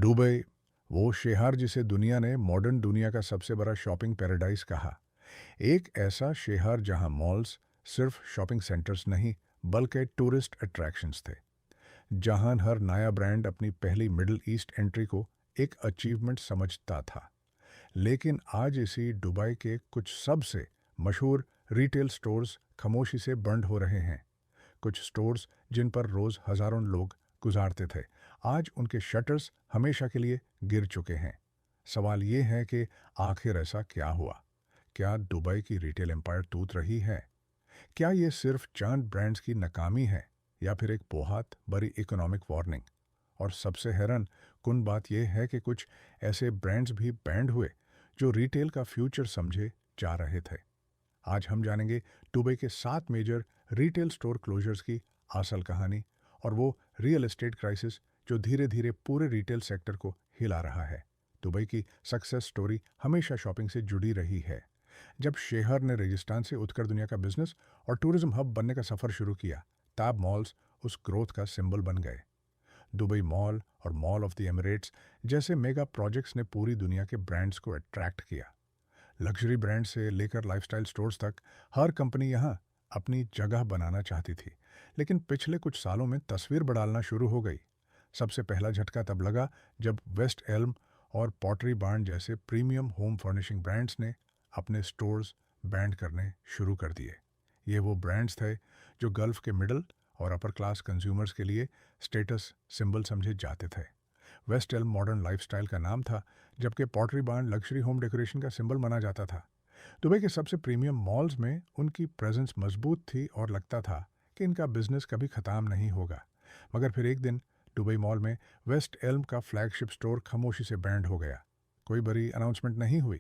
Dubai, वो शहर जिसे दुनिया ने मॉडर्न दुनिया का सबसे बड़ा शॉपिंग पैराडाइज कहा। एक ऐसा शहर जहां मॉल्स सिर्फ शॉपिंग सेंटर्स नहीं बल्कि टूरिस्ट अट्रैक्शंस थे, जहां हर नया ब्रांड अपनी पहली मिडिल ईस्ट एंट्री को एक अचीवमेंट समझता था। लेकिन आज इसी दुबई के कुछ सबसे मशहूर रिटेल स्टोर्स खामोशी से बंद हो रहे हैं। कुछ स्टोर्स जिन पर रोज हजारों लोग गुजारते थे, आज उनके शटर्स हमेशा के लिए गिर चुके हैं। सवाल ये है कि आखिर ऐसा क्या हुआ? क्या दुबई की रिटेल एम्पायर टूट रही है? क्या ये सिर्फ चंद ब्रांड्स की नाकामी है या फिर एक बहुत बड़ी इकोनॉमिक वार्निंग? और सबसे हैरान कुन बात यह है कि कुछ ऐसे ब्रांड्स भी बैंड हुए जो रिटेल का फ्यूचर समझे जा रहे थे। आज हम जानेंगे दुबई के 7 मेजर रिटेल स्टोर क्लोजर्स की असल कहानी और वो रियल एस्टेट क्राइसिस जो धीरे धीरे पूरे रिटेल सेक्टर को हिला रहा है। दुबई की सक्सेस स्टोरी हमेशा शॉपिंग से जुड़ी रही है। जब शहर ने रेगिस्तान से उठकर दुनिया का बिजनेस और टूरिज्म हब बनने का सफर शुरू किया, तब मॉल्स उस ग्रोथ का सिंबल बन गए। दुबई मॉल और मॉल ऑफ द एमिरेट्स जैसे मेगा प्रोजेक्ट्स ने पूरी दुनिया के ब्रांड्स को अट्रैक्ट किया। लग्जरी ब्रांड से लेकर लाइफस्टाइल स्टोर्स तक हर कंपनी यहाँ अपनी जगह बनाना चाहती थी। लेकिन पिछले कुछ सालों में तस्वीर बदलना शुरू हो गई। सबसे पहला झटका तब लगा जब वेस्ट एल्म और पॉटरी बार्न जैसे प्रीमियम होम फर्निशिंग ब्रांड्स ने अपने स्टोर्स बैंड करने शुरू कर दिए। ये वो ब्रांड्स थे जो गल्फ के मिडिल और अपर क्लास कंज्यूमर्स के लिए स्टेटस सिंबल समझे जाते थे। वेस्ट एल्म मॉडर्न लाइफस्टाइल का नाम था, जबकि पॉटरी बार्न लग्जरी होम डेकोरेशन का सिंबल माना जाता था। दुबई के सबसे प्रीमियम मॉल्स में उनकी प्रेजेंस मजबूत थी और लगता था कि इनका बिजनेस कभी ख़त्म नहीं होगा। मगर फिर एक दिन दुबई मॉल में वेस्ट एल्म का फ्लैगशिप स्टोर खामोशी से बैंड हो गया। कोई बड़ी अनाउंसमेंट नहीं हुई,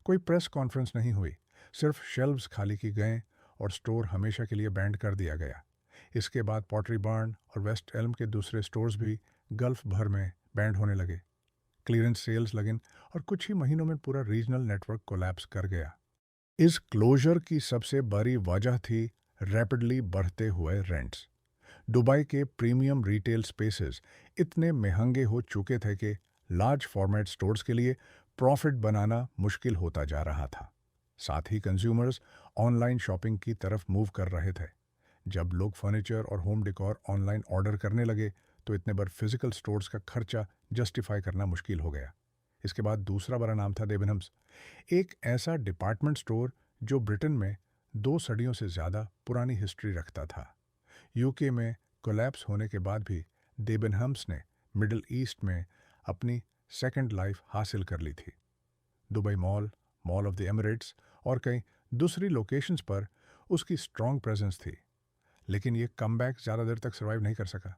कोई प्रेस कॉन्फ्रेंस नहीं हुई, सिर्फ शेल्व्स खाली की गए और स्टोर हमेशा के लिए बैंड कर दिया गया। इसके बाद पॉटरी बार्न और वेस्ट एल्म के दूसरे स्टोर्स भी गल्फ भर में बैंड होने लगे। क्लियरेंस सेल्स लगन और कुछ ही महीनों में पूरा रीजनल नेटवर्क कोलैप्स कर गया। इस क्लोजर की सबसे बड़ी वजह थी रैपिडली बढ़ते हुए रेंट्स। दुबई के प्रीमियम रिटेल स्पेसेस इतने महंगे हो चुके थे कि लार्ज फॉर्मेट स्टोर्स के लिए प्रॉफिट बनाना मुश्किल होता जा रहा था। साथ ही कंज्यूमर्स ऑनलाइन शॉपिंग की तरफ मूव कर रहे थे। जब लोग फर्नीचर और होम डेकोर ऑनलाइन ऑर्डर करने लगे तो इतने बार फिजिकल स्टोर्स का खर्चा जस्टिफाई करना मुश्किल हो गया। इसके बाद दूसरा बड़ा नाम था डेबनहम्स, एक ऐसा डिपार्टमेंट स्टोर जो ब्रिटेन में 2 सदियों से ज़्यादा पुरानी हिस्ट्री रखता था। यूके में कोलैप्स होने के बाद भी डेबनहम्स ने मिडिल ईस्ट में अपनी सेकंड लाइफ हासिल कर ली थी। Dubai mall, mall of the Emirates और कई दूसरी लोकेशंस पर उसकी स्ट्रॉन्ग प्रेजेंस थी। लेकिन ये कमबैक ज़्यादा देर तक सर्वाइव नहीं कर सका।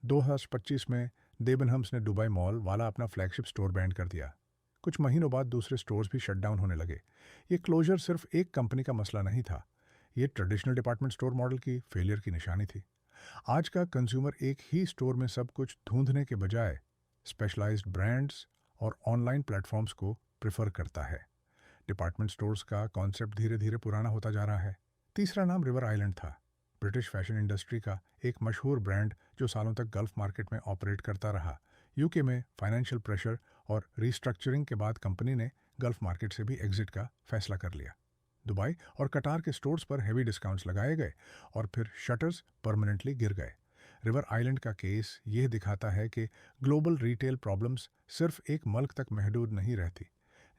2025 में डेबनहम्स ने दुबई मॉल वाला अपना फ्लैगशिप स्टोर बैंड कर दिया। कुछ महीनों बाद दूसरे स्टोर्स भी शट डाउन होने लगे। ये क्लोजर सिर्फ एक कंपनी का मसला नहीं था, ये ट्रेडिशनल डिपार्टमेंट स्टोर मॉडल की फेलियर की निशानी थी। आज का कंज्यूमर एक ही स्टोर में सब कुछ ढूंढने के बजाय स्पेशलाइज्ड ब्रांड्स और ऑनलाइन प्लेटफॉर्म्स को प्रेफर करता है। डिपार्टमेंट स्टोर्स का कॉन्सेप्ट धीरे धीरे पुराना होता जा रहा है। तीसरा नाम रिवर आइलैंड था, ब्रिटिश फैशन इंडस्ट्री का एक मशहूर ब्रांड जो सालों तक गल्फ मार्केट में ऑपरेट करता रहा। यूके में फाइनेंशियल प्रेशर और रीस्ट्रक्चरिंग के बाद कंपनी ने गल्फ मार्केट से भी एग्जिट का फैसला कर लिया। दुबई और कटार के स्टोर्स पर हेवी डिस्काउंट्स लगाए गए और फिर शटर्स परमानेंटली गिर गए। रिवर आइलैंड का केस यह दिखाता है कि ग्लोबल रिटेल प्रॉब्लम्स सिर्फ एक मुल्क तक महदूद नहीं रहती।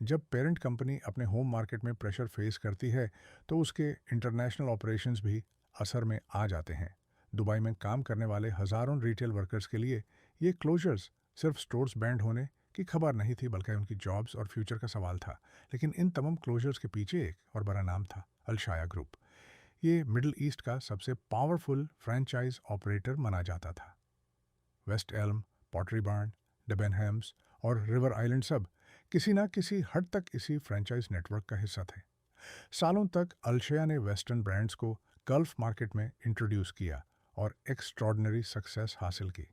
जब पेरेंट कंपनी अपने होम मार्केट में प्रेशर फेस करती है तो उसके इंटरनेशनल ऑपरेशंस भी असर में आ जाते हैं। दुबई में काम करने वाले हज़ारों रिटेल वर्कर्स के लिए ये क्लोजर्स सिर्फ स्टोर्स बैंड होने की खबर नहीं थी, बल्कि उनकी जॉब्स और फ्यूचर का सवाल था। लेकिन इन तमाम क्लोजर्स के पीछे एक और बड़ा नाम था, अल-शाया ग्रुप। ये मिडिल ईस्ट का सबसे पावरफुल फ्रेंचाइज ऑपरेटर माना जाता था। वेस्ट एल्म, पॉटरी बार्न, डेबनहम्स और रिवर आइलैंड सब किसी न किसी हद तक इसी फ्रेंचाइज नेटवर्क का हिस्सा थे। सालों तक अल-शाया ने वेस्टर्न ब्रांड्स को गल्फ मार्केट में इंट्रोड्यूस किया और एक्स्ट्रॉर्डिनरी सक्सेस हासिल की।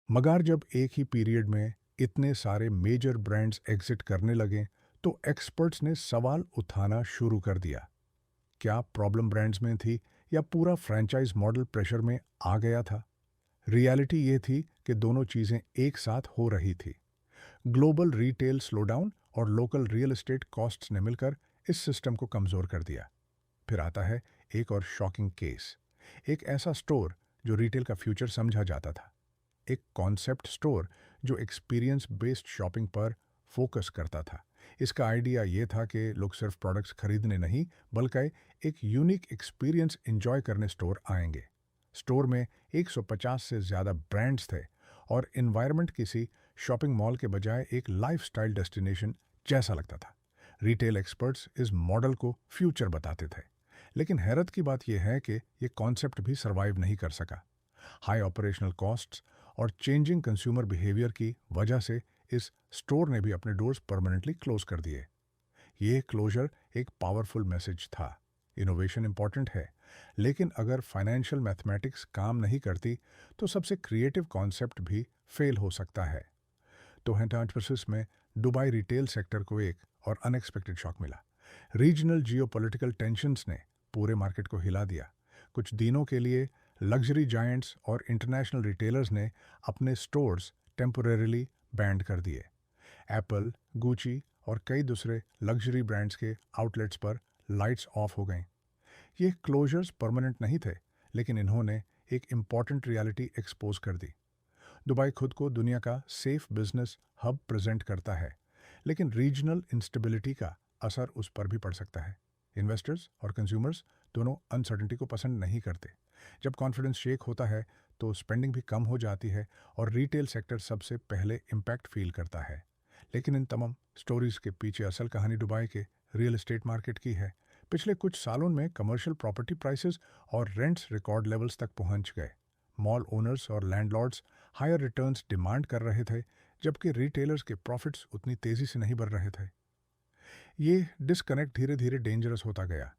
मगर जब एक ही पीरियड में इतने सारे मेजर ब्रांड्स एग्जिट करने लगे तो एक्सपर्ट्स ने सवाल उठाना शुरू कर दिया। क्या प्रॉब्लम ब्रांड्स में थी या पूरा फ्रेंचाइज मॉडल प्रेशर में आ गया था? रियलिटी ये थी कि दोनों चीज़ें एक साथ हो रही थी। ग्लोबल रिटेल स्लोडाउन और लोकल रियल एस्टेट कॉस्ट्स ने मिलकर इस सिस्टम को कमज़ोर कर दिया। फिर आता है एक और शॉकिंग केस। एक ऐसा स्टोर जो रिटेल का फ्यूचर समझा जाता था। एक कॉन्सेप्ट स्टोर जो एक्सपीरियंस बेस्ड शॉपिंग पर फोकस करता था। इसका आइडिया ये था कि लोग सिर्फ प्रोडक्ट्स खरीदने नहीं बल्कि एक यूनिक एक्सपीरियंस एंजॉय करने स्टोर आएंगे। स्टोर में 150 से ज़्यादा ब्रांड्स थे और इन्वायरमेंट किसी शॉपिंग मॉल के बजाय एक लाइफस्टाइल डेस्टिनेशन जैसा लगता था। रिटेल एक्सपर्ट्स इस मॉडल को फ्यूचर बताते थे, लेकिन हैरत की बात यह है कि ये कॉन्सेप्ट भी सर्वाइव नहीं कर सका। हाई ऑपरेशनल कॉस्ट्स और चेंजिंग कंज्यूमर बिहेवियर की वजह से इस स्टोर ने भी अपने डोर्स परमानेंटली क्लोज कर दिए। ये क्लोजर एक पावरफुल मैसेज था। इनोवेशन इंपॉर्टेंट है, लेकिन अगर फाइनेंशियल मैथमेटिक्स काम नहीं करती तो सबसे क्रिएटिव कॉन्सेप्ट भी फेल हो सकता है। तो हेंटांटवर्सिस में दुबई रिटेल सेक्टर को एक और अनएक्सपेक्टेड शॉक मिला। रीजनल जियोपॉलिटिकल टेंशन्स ने पूरे मार्केट को हिला दिया। कुछ दिनों के लिए लग्जरी जायंट्स और इंटरनेशनल रिटेलर्स ने अपने स्टोर्स टेम्पोरेरीली बैंड कर दिए। एप्पल, गुची और कई दूसरे लग्जरी ब्रांड्स के आउटलेट्स पर लाइट्स ऑफ हो गईं। ये क्लोजर्स परमानेंट नहीं थे, लेकिन इन्होंने एक इम्पॉर्टेंट रियलिटी एक्सपोज कर दी। दुबई खुद को दुनिया का सेफ बिजनेस हब प्रेजेंट करता है, लेकिन रीजनल इंस्टेबिलिटी का असर उस पर भी पड़ सकता है। इन्वेस्टर्स और कंज्यूमर्स दोनों अनसर्टेनिटी को पसंद नहीं करते। जब कॉन्फिडेंस शेक होता है तो स्पेंडिंग भी कम हो जाती है और रिटेल सेक्टर सबसे पहले इम्पैक्ट फील करता है। लेकिन इन तमाम स्टोरीज के पीछे असल कहानी दुबई के रियल एस्टेट मार्केट की है। पिछले कुछ सालों में कमर्शियल प्रॉपर्टी प्राइसेस और रेंट्स रिकॉर्ड लेवल्स तक पहुंच गए। मॉल ओनर्स और लैंडलॉर्ड्स हायर रिटर्न्स डिमांड कर रहे थे, जबकि रिटेलर्स के प्रॉफिट्स उतनी तेज़ी से नहीं बढ़ रहे थे। ये डिस्कनेक्ट धीरे धीरे डेंजरस होता गया।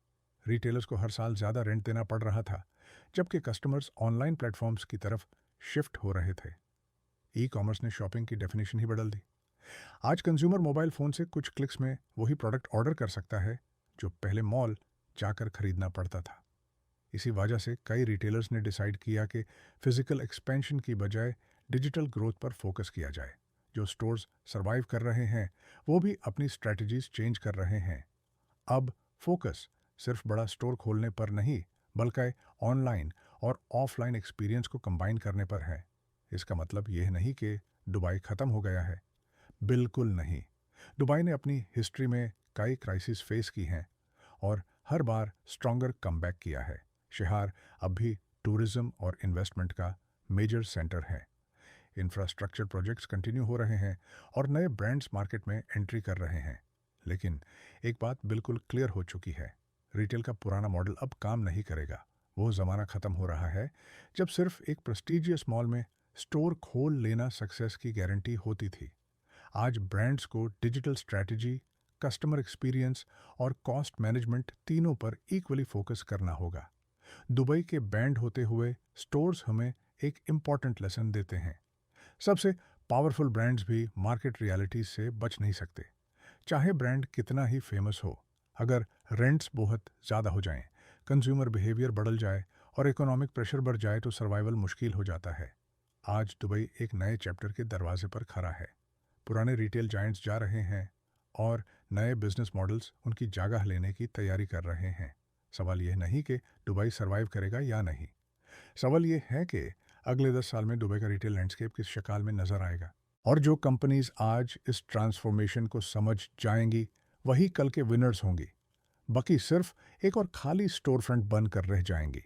रिटेलर्स को हर साल ज़्यादा रेंट देना पड़ रहा था, जबकि कस्टमर्स ऑनलाइन प्लेटफॉर्म्स की तरफ शिफ्ट हो रहे थे। ई कॉमर्स ने शॉपिंग की डेफिनेशन ही बदल दी। आज कंज्यूमर मोबाइल फ़ोन से कुछ क्लिक्स में वही प्रोडक्ट ऑर्डर कर सकता है जो पहले मॉल जाकर खरीदना पड़ता था। इसी वजह से कई रिटेलर्स ने डिसाइड किया कि फिजिकल एक्सपेंशन की बजाय डिजिटल ग्रोथ पर फोकस किया जाए। जो स्टोर्स सरवाइव कर रहे हैं वो भी अपनी स्ट्रैटेजीज चेंज कर रहे हैं। अब फोकस सिर्फ बड़ा स्टोर खोलने पर नहीं बल्कि ऑनलाइन और ऑफलाइन एक्सपीरियंस को कंबाइन करने पर है। इसका मतलब यह नहीं कि दुबई ख़त्म हो गया है, बिल्कुल नहीं। दुबई ने अपनी हिस्ट्री में कई क्राइसिस फेस की हैं और हर बार स्ट्रॉन्गर कमबैक किया है। शहर अब भी टूरिज्म और इन्वेस्टमेंट का मेजर सेंटर है। इंफ्रास्ट्रक्चर प्रोजेक्ट्स कंटिन्यू हो रहे हैं और नए ब्रांड्स मार्केट में एंट्री कर रहे हैं। लेकिन एक बात बिल्कुल क्लियर हो चुकी है, रिटेल का पुराना मॉडल अब काम नहीं करेगा। वो ज़माना ख़त्म हो रहा है जब सिर्फ एक प्रेस्टीजियस मॉल में स्टोर खोल लेना सक्सेस की गारंटी होती थी। आज ब्रांड्स को डिजिटल स्ट्रैटेजी, कस्टमर एक्सपीरियंस और कॉस्ट मैनेजमेंट तीनों पर इक्वली फोकस करना होगा। दुबई के बैंड होते हुए स्टोर्स हमें एक इम्पॉर्टेंट लेसन देते हैं। सबसे पावरफुल ब्रांड्स भी मार्केट रियलिटीज से बच नहीं सकते। चाहे ब्रांड कितना ही फेमस हो, अगर रेंट्स बहुत ज़्यादा हो जाएं, कंज्यूमर बिहेवियर बदल जाए और इकोनॉमिक प्रेशर बढ़ जाए तो सर्वाइवल मुश्किल हो जाता है। आज दुबई एक नए चैप्टर के दरवाजे पर खड़ा है। पुराने रिटेल जायंट्स जा रहे हैं और नए बिजनेस मॉडल्स उनकी जगह लेने की तैयारी कर रहे हैं। सवाल यह नहीं कि दुबई सर्वाइव करेगा या नहीं, सवाल यह है कि अगले 10 साल में दुबई का रिटेल लैंडस्केप किस शक्ल में नजर आएगा। और जो कंपनीज आज इस ट्रांसफॉर्मेशन को समझ जाएंगी वही कल के विनर्स होंगी। बाकी सिर्फ एक और खाली स्टोर फ्रंट बनकर रह जाएंगी।